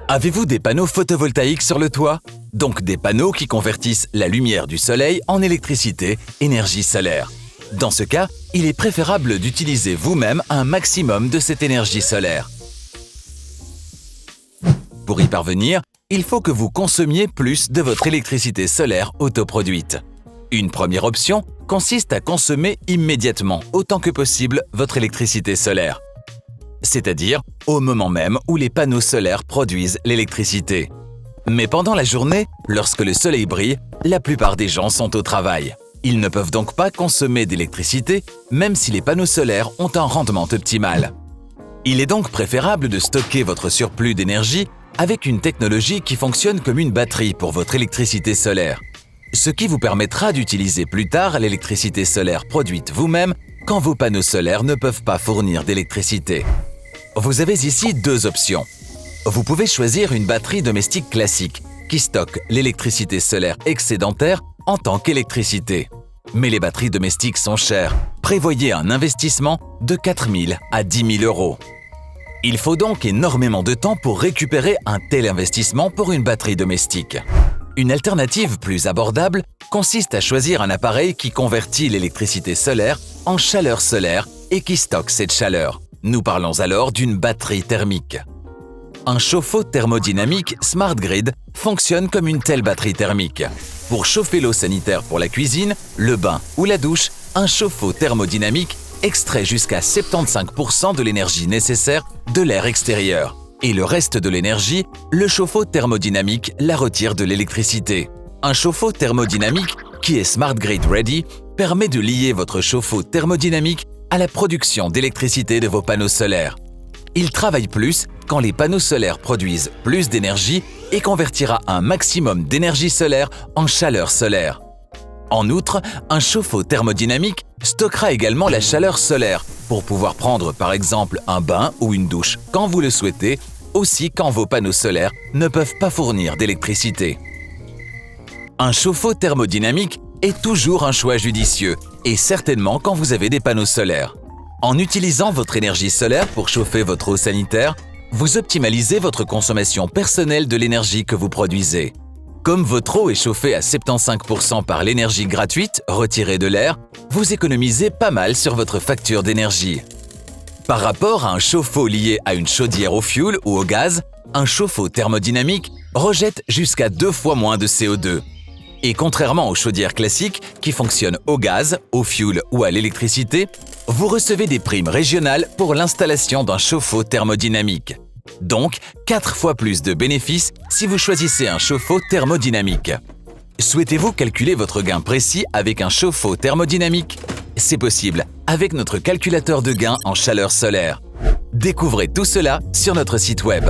Avez-vous des panneaux photovoltaïques sur le toit? Donc des panneaux qui convertissent la lumière du soleil en électricité, énergie solaire. Dans ce cas, il est préférable d'utiliser vous-même un maximum de cette énergie solaire. Pour y parvenir, il faut que vous consommiez plus de votre électricité solaire autoproduite. Une première option consiste à consommer immédiatement autant que possible votre électricité solaire, c'est-à-dire au moment même où les panneaux solaires produisent l'électricité. Mais pendant la journée, lorsque le soleil brille, la plupart des gens sont au travail. Ils ne peuvent donc pas consommer d'électricité, même si les panneaux solaires ont un rendement optimal. Il est donc préférable de stocker votre surplus d'énergie avec une technologie qui fonctionne comme une batterie pour votre électricité solaire, ce qui vous permettra d'utiliser plus tard l'électricité solaire produite vous-même quand vos panneaux solaires ne peuvent pas fournir d'électricité. Vous avez ici deux options. Vous pouvez choisir une batterie domestique classique qui stocke l'électricité solaire excédentaire en tant qu'électricité. Mais les batteries domestiques sont chères. Prévoyez un investissement de 4 000 à 10 000 euros. Il faut donc énormément de temps pour récupérer un tel investissement pour une batterie domestique. Une alternative plus abordable consiste à choisir un appareil qui convertit l'électricité solaire en chaleur solaire et qui stocke cette chaleur. Nous parlons alors d'une batterie thermique. Un chauffe-eau thermodynamique Smart Grid fonctionne comme une telle batterie thermique. Pour chauffer l'eau sanitaire pour la cuisine, le bain ou la douche, un chauffe-eau thermodynamique extrait jusqu'à 75% de l'énergie nécessaire de l'air extérieur. Et le reste de l'énergie, le chauffe-eau thermodynamique la retire de l'électricité. Un chauffe-eau thermodynamique qui est Smart Grid Ready permet de lier votre chauffe-eau thermodynamique à la production d'électricité de vos panneaux solaires. Il travaille plus quand les panneaux solaires produisent plus d'énergie et convertira un maximum d'énergie solaire en chaleur solaire. En outre, un chauffe-eau thermodynamique stockera également la chaleur solaire pour pouvoir prendre par exemple un bain ou une douche quand vous le souhaitez, aussi quand vos panneaux solaires ne peuvent pas fournir d'électricité. Un chauffe-eau thermodynamique est toujours un choix judicieux et certainement quand vous avez des panneaux solaires. En utilisant votre énergie solaire pour chauffer votre eau sanitaire, vous optimalisez votre consommation personnelle de l'énergie que vous produisez. Comme votre eau est chauffée à 75% par l'énergie gratuite retirée de l'air, vous économisez pas mal sur votre facture d'énergie. Par rapport à un chauffe-eau lié à une chaudière au fioul ou au gaz, un chauffe-eau thermodynamique rejette jusqu'à 2 fois moins de CO2. Et contrairement aux chaudières classiques qui fonctionnent au gaz, au fioul ou à l'électricité, vous recevez des primes régionales pour l'installation d'un chauffe-eau thermodynamique. Donc, 4 fois plus de bénéfices si vous choisissez un chauffe-eau thermodynamique. Souhaitez-vous calculer votre gain précis avec un chauffe-eau thermodynamique? C'est possible avec notre calculateur de gain en chaleur solaire. Découvrez tout cela sur notre site web.